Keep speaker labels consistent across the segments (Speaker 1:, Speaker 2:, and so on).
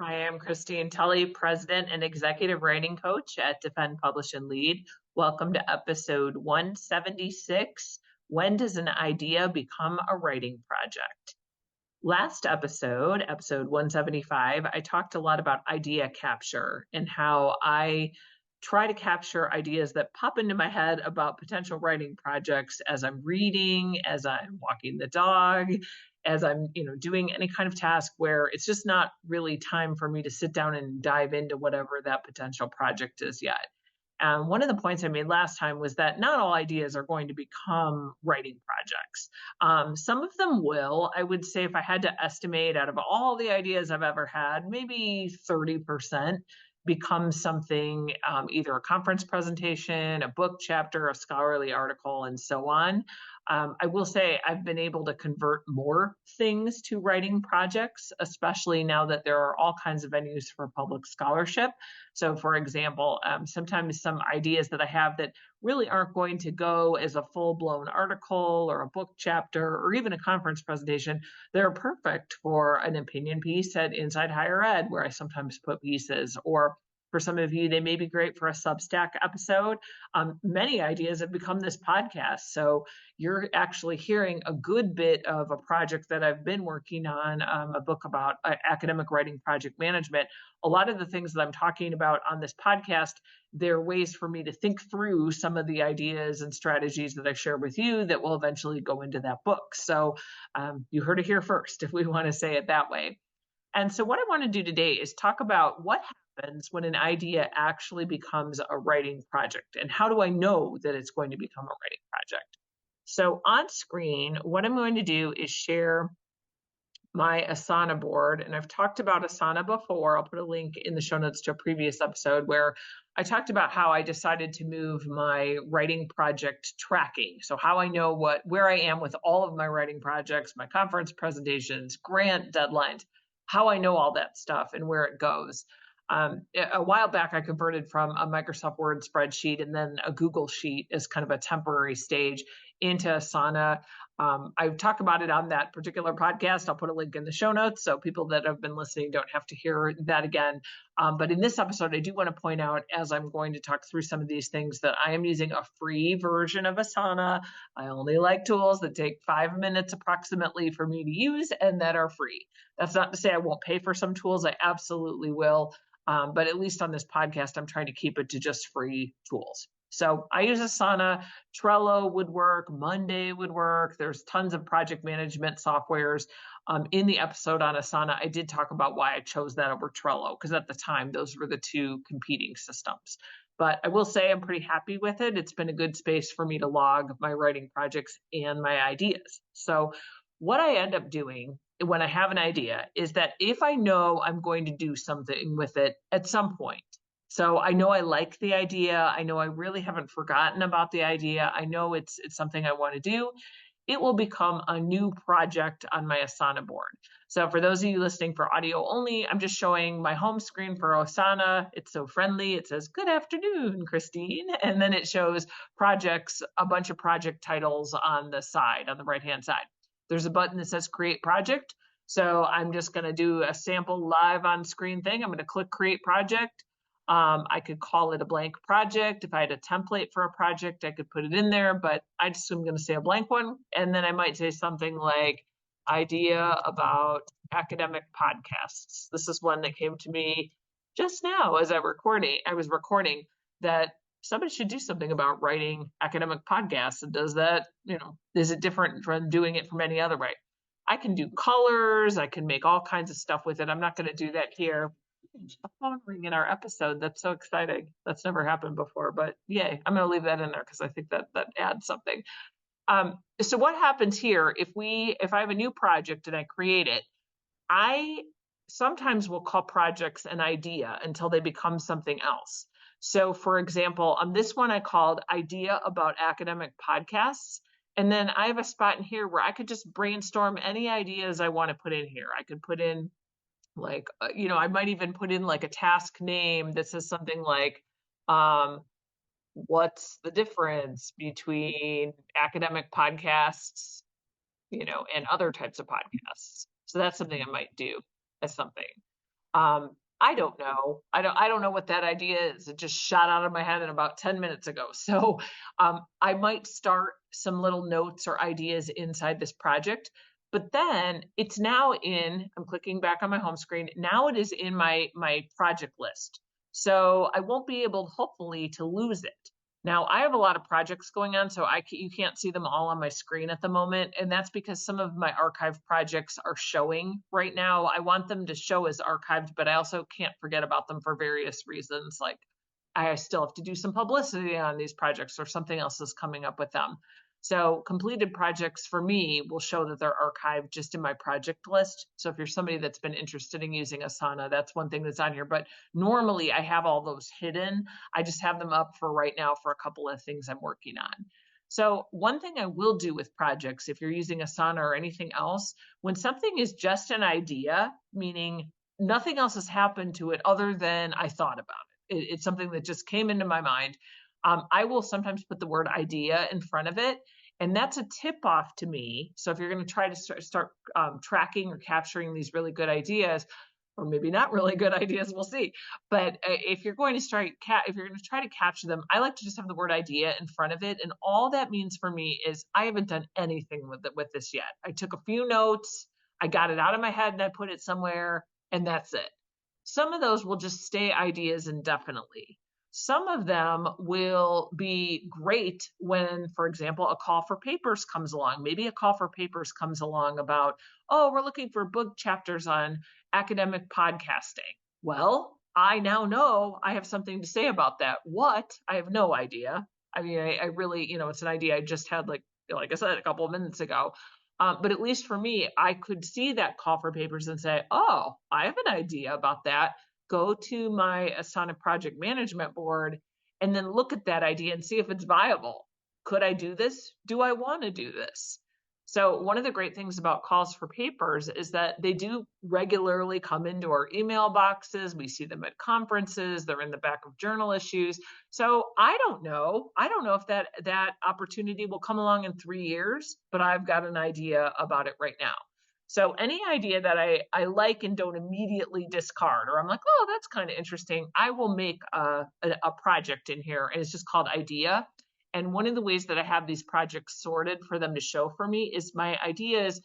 Speaker 1: I am Christine Tulley, President and Executive Writing Coach at Defend, Publish, and Lead. Welcome to episode 176, When Does an Idea Become a Writing Project? Last episode 175, I talked a lot about idea capture and how I try to capture ideas that pop into my head about potential writing projects as I'm reading, as I'm walking the dog, as I'm, doing any kind of task where it's just not really time for me to sit down and dive into whatever that potential project is yet. One of the points I made last time was that not all ideas are going to become writing projects. Some of them will. I would say if I had to estimate out of all the ideas I've ever had, maybe 30% become something, either a conference presentation, a book chapter, a scholarly article, and so on. I will say I've been able to convert more things to writing projects, especially now that there are all kinds of venues for public scholarship. So for example, sometimes some ideas that I have that really aren't going to go as a full-blown article or a book chapter or even a conference presentation, they're perfect for an opinion piece at Inside Higher Ed, where I sometimes put pieces, or for some of you, they may be great for a Substack episode. Many ideas have become this podcast. So you're actually hearing a good bit of a project that I've been working on, a book about academic writing project management. A lot of the things that I'm talking about on this podcast, they're ways for me to think through some of the ideas and strategies that I share with you that will eventually go into that book. So you heard it here first, if we want to say it that way. And so what I want to do today is talk about what happens when an idea actually becomes a writing project, and how do I know that it's going to become a writing project? So on screen, what I'm going to do is share my Asana board, and I've talked about Asana before. I'll put a link in the show notes to a previous episode where I talked about how I decided to move my writing project tracking. So how I know where I am with all of my writing projects, my conference presentations, grant deadlines, how I know all that stuff and where it goes. A while back, I converted from a Microsoft Word spreadsheet and then a Google Sheet as kind of a temporary stage into Asana. I've talked about it on that particular podcast. I'll put a link in the show notes so people that have been listening don't have to hear that again. But in this episode, I do want to point out, as I'm going to talk through some of these things, that I am using a free version of Asana. I only like tools that take 5 minutes approximately for me to use and that are free. That's not to say I won't pay for some tools. I absolutely will. But at least on this podcast, I'm trying to keep it to just free tools. So I use Asana. Trello would work. Monday would work. There's tons of project management softwares. In the episode on Asana, I did talk about why I chose that over Trello, because at the time, those were the two competing systems. But I will say I'm pretty happy with it. It's been a good space for me to log my writing projects and my ideas. So what I end up doing when I have an idea is that if I know I'm going to do something with it at some point, so I know I like the idea, I know I really haven't forgotten about the idea, I know it's something I want to do, it will become a new project on my Asana board. So for those of you listening for audio only, I'm just showing my home screen for Asana. It's so friendly. It says, "Good afternoon, Christine." And then it shows projects, a bunch of project titles on the side, on the right-hand side. There's a button that says create project. So I'm just going to do a sample live on screen thing. I'm going to click create project. I could call it a blank project. If I had a template for a project, I could put it in there, but I just am going to say a blank one. And then I might say something like idea about academic podcasts. This is one that came to me just now as I was recording that somebody should do something about writing academic podcasts. And does that, is it different from doing it from any other way? I can do colors. I can make all kinds of stuff with it. I'm not going to do that here. A phone ring in our episode. That's so exciting. That's never happened before, but yay. I'm going to leave that in there because I think that adds something. So what happens here, if I have a new project and I create it, I sometimes will call projects an idea until they become something else. So for example, on this one, I called idea about academic podcasts. And then I have a spot in here where I could just brainstorm any ideas I want to put in here. I could put in I might even put in like a task name that says something like, what's the difference between academic podcasts, and other types of podcasts. So that's something I might do as something. I don't know. I don't know what that idea is. It just shot out of my head in about 10 minutes ago. So I might start some little notes or ideas inside this project, but then it's now I'm clicking back on my home screen. Now it is in my project list. So I won't be able, hopefully, to lose it. Now, I have a lot of projects going on, so you can't see them all on my screen at the moment, and that's because some of my archived projects are showing right now. I want them to show as archived, but I also can't forget about them for various reasons, like I still have to do some publicity on these projects or something else is coming up with them. So completed projects for me will show that they're archived just in my project list. So if you're somebody that's been interested in using Asana, that's one thing that's on here. But normally I have all those hidden. I just have them up for right now for a couple of things I'm working on. So one thing I will do with projects, if you're using Asana or anything else, when something is just an idea, meaning nothing else has happened to it other than I thought about it. It's something that just came into my mind. I will sometimes put the word idea in front of it, and that's a tip off to me. So if you're going to try to start tracking or capturing these really good ideas, or maybe not really good ideas, we'll see. But if you're going to try to capture them, I like to just have the word idea in front of it, and all that means for me is I haven't done anything with this yet. I took a few notes, I got it out of my head, and I put it somewhere, and that's it. Some of those will just stay ideas indefinitely. Some of them will be great when, for example, a call for papers comes along. Maybe a call for papers comes along about, oh, we're looking for book chapters on academic podcasting. Well, I now know I have something to say about that. What? I have no idea. I mean, I really, it's an idea I just had, like I said, a couple of minutes ago. But at least for me, I could see that call for papers and say, oh, I have an idea about that. Go to my Asana project management board and then look at that idea and see if it's viable. Could I do this? Do I want to do this? So one of the great things about calls for papers is that they do regularly come into our email boxes. We see them at conferences. They're in the back of journal issues. So I don't know. I don't know if that opportunity will come along in 3 years, but I've got an idea about it right now. So any idea that I like and don't immediately discard, or I'm like, oh, that's kind of interesting, I will make a project in here, and it's just called idea. And one of the ways that I have these projects sorted for them to show for me is my ideas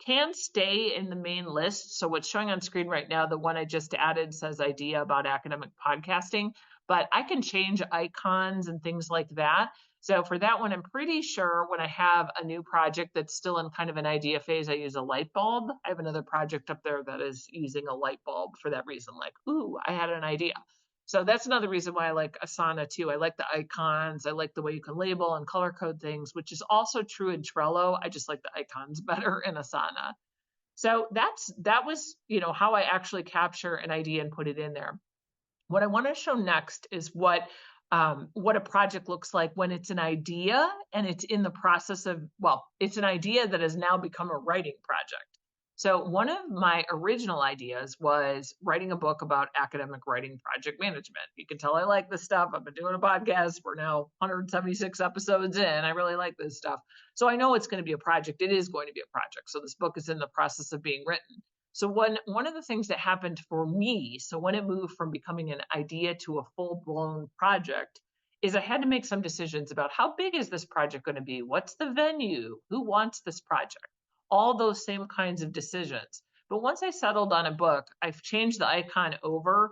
Speaker 1: can stay in the main list. So what's showing on screen right now, the one I just added says idea about academic podcasting, but I can change icons and things like that. So for that one, I'm pretty sure when I have a new project that's still in kind of an idea phase, I use a light bulb. I have another project up there that is using a light bulb for that reason, like, ooh, I had an idea. So that's another reason why I like Asana too. I like the icons. I like the way you can label and color code things, which is also true in Trello. I just like the icons better in Asana. So that was, how I actually capture an idea and put it in there. What I want to show next is what a project looks like when it's an idea and it's in the process of, it's an idea that has now become a writing project. So one of my original ideas was writing a book about academic writing project management. You can tell I like this stuff. I've been doing a podcast. We're now 176 episodes in. I really like this stuff. So I know it's going to be a project. It is going to be a project. So this book is in the process of being written. So one of the things that happened for me, so when it moved from becoming an idea to a full-blown project, is I had to make some decisions about how big is this project going to be? What's the venue? Who wants this project? All those same kinds of decisions. But once I settled on a book, I've changed the icon over.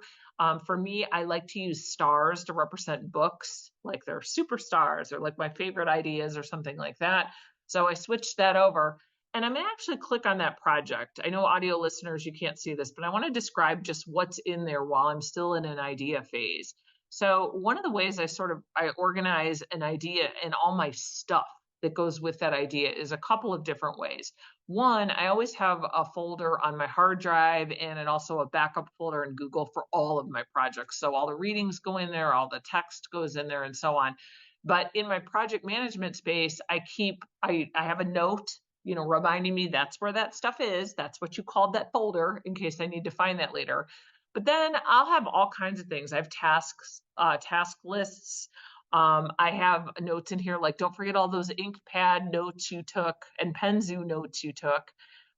Speaker 1: For me, I like to use stars to represent books, like they're superstars or like my favorite ideas or something like that. So I switched that over. And I'm going to actually click on that project. I know audio listeners, you can't see this, but I want to describe just what's in there while I'm still in an idea phase. So one of the ways I organize an idea and all my stuff that goes with that idea is a couple of different ways. One, I always have a folder on my hard drive and also a backup folder in Google for all of my projects. So all the readings go in there, all the text goes in there, and so on. But in my project management space, I have a note, reminding me that's where that stuff is. That's what you called that folder in case I need to find that later. But then I'll have all kinds of things. I have tasks, task lists. I have notes in here like, don't forget all those ink pad notes you took and Penzu notes you took.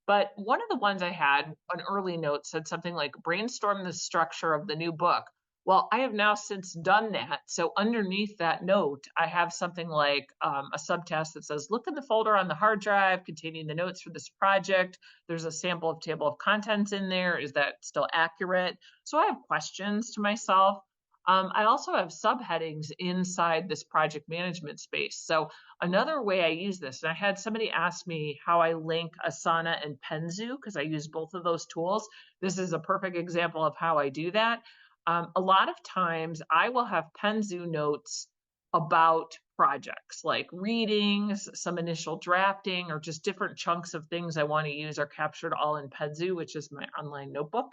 Speaker 1: But one of the ones I had, an early note said something like brainstorm the structure of the new book. Well, I have now since done that. So underneath that note, I have something like a subtask that says, look in the folder on the hard drive containing the notes for this project. There's a sample of table of contents in there. Is that still accurate? So I have questions to myself. I also have subheadings inside this project management space. So another way I use this, and I had somebody ask me how I link Asana and Penzu because I use both of those tools. This is a perfect example of how I do that. A lot of times I will have Penzu notes about projects like readings, some initial drafting, or just different chunks of things I want to use are captured all in Penzu, which is my online notebook.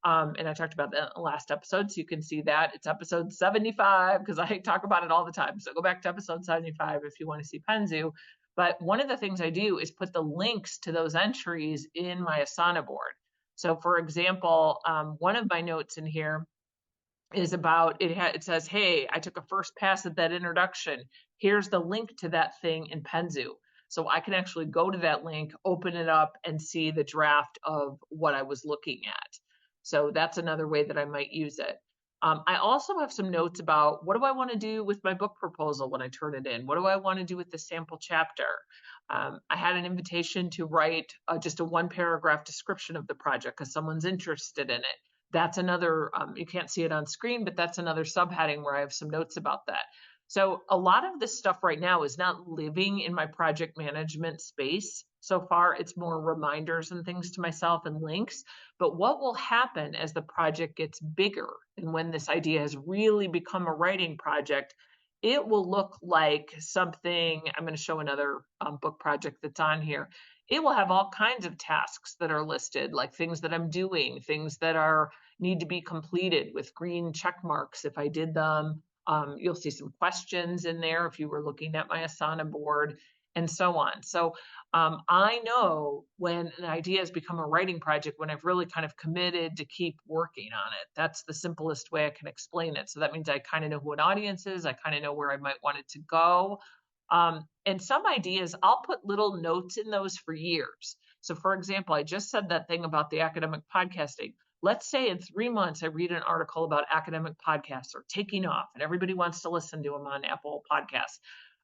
Speaker 1: And I talked about that in the last episode, so you can see that. It's episode 75 because I talk about it all the time. So go back to episode 75 if you want to see Penzu. But one of the things I do is put the links to those entries in my Asana board. So for example, one of my notes in here is about, it says, hey, I took a first pass at that introduction. Here's the link to that thing in Penzu. So I can actually go to that link, open it up, and see the draft of what I was looking at. So that's another way that I might use it. I also have some notes about what do I want to do with my book proposal when I turn it in? What do I want to do with the sample chapter? I had an invitation to write just a one paragraph description of the project because someone's interested in it. That's another, you can't see it on screen, but that's another subheading where I have some notes about that. So a lot of this stuff right now is not living in my project management space. So far, it's more reminders and things to myself and links. But what will happen as the project gets bigger and when this idea has really become a writing project, it will look like something. I'm going to show another book project that's on here. It will have all kinds of tasks that are listed, like things that I'm doing, things that need to be completed with green check marks if I did them. You'll see some questions in there if you were looking at my Asana board and so on. So I know when an idea has become a writing project, when I've really kind of committed to keep working on it. That's the simplest way I can explain it. So that means I kind of know who an audience is. I kind of know where I might want it to go. And some ideas, I'll put little notes in those for years. So for example, I just said that thing about the academic podcasting. Let's say in 3 months, I read an article about academic podcasts are taking off and everybody wants to listen to them on Apple Podcasts.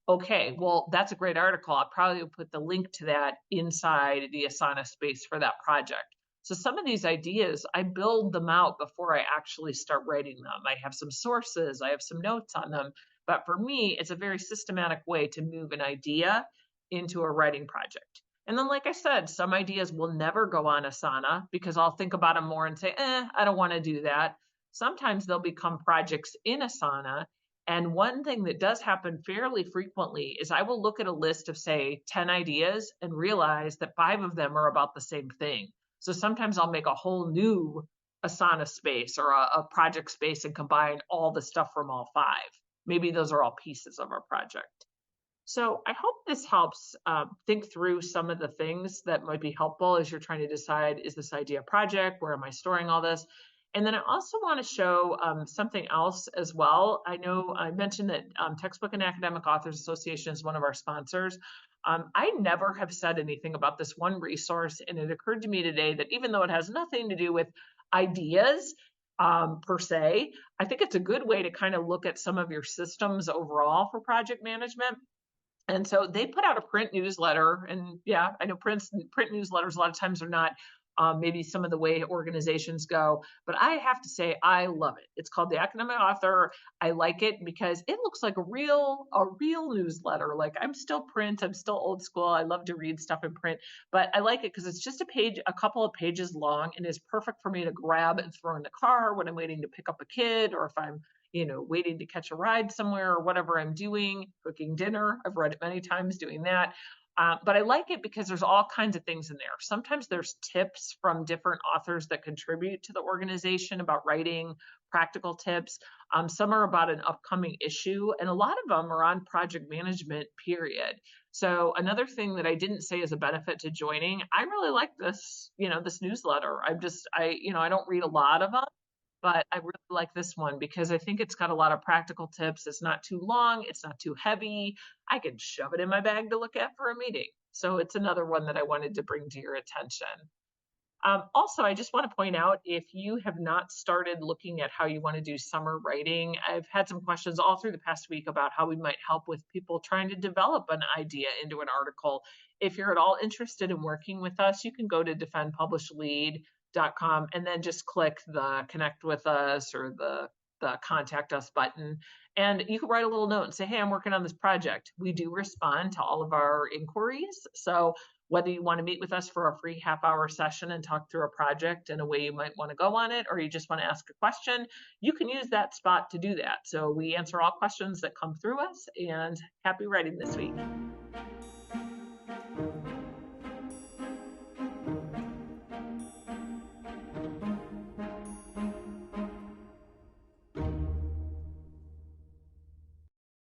Speaker 1: Okay, well, that's a great article. I'll probably put the link to that inside the Asana space for that project. So some of these ideas, I build them out before I actually start writing them. I have some sources, I have some notes on them. But for me, it's a very systematic way to move an idea into a writing project. And then, like I said, some ideas will never go on Asana because I'll think about them more and say, I don't want to do that. Sometimes they'll become projects in Asana. And one thing that does happen fairly frequently is I will look at a list of, say, 10 ideas and realize that 5 of them are about the same thing. So sometimes I'll make a whole new Asana space or a project space and combine all the stuff from all 5. Maybe those are all pieces of our project. So I hope this helps think through some of the things that might be helpful as you're trying to decide, is this idea a project? Where am I storing all this? And then I also want to show something else as well. I know I mentioned that Textbook and Academic Authors Association is one of our sponsors. I never have said anything about this one resource, and it occurred to me today that even though it has nothing to do with ideas per se, I think it's a good way to kind of look at some of your systems overall for project management. And so they put out a print newsletter, and yeah, I know print newsletters a lot of times are not maybe some of the way organizations go, but I have to say I love it. It's called The Academic Author. I like it because it looks like a real newsletter. Like I'm still print, I'm still old school. I love to read stuff in print, but I like it because it's just a couple of pages long, and is perfect for me to grab and throw in the car when I'm waiting to pick up a kid, or if I'm waiting to catch a ride somewhere, or whatever I'm doing, cooking dinner. I've read it many times doing that. But I like it because there's all kinds of things in there. Sometimes there's tips from different authors that contribute to the organization about writing, practical tips. Some are about an upcoming issue, and a lot of them are on project management, period. So another thing that I didn't say is a benefit to joining, I really like this, this newsletter. I don't read a lot of them. but I really like this one because I think it's got a lot of practical tips. It's not too long, it's not too heavy. I can shove it in my bag to look at for a meeting. So it's another one that I wanted to bring to your attention. Also, I just want to point out, if you have not started looking at how you want to do summer writing, I've had some questions all through the past week about how we might help with people trying to develop an idea into an article. If you're at all interested in working with us, you can go to defendpublishlead.com and then just click the connect with us or the contact us button. And you can write a little note and say, hey, I'm working on this project. We do respond to all of our inquiries. So whether you want to meet with us for a free half-hour session and talk through a project and a way you might want to go on it, or you just want to ask a question, you can use that spot to do that. So we answer all questions that come through us, and happy writing this week.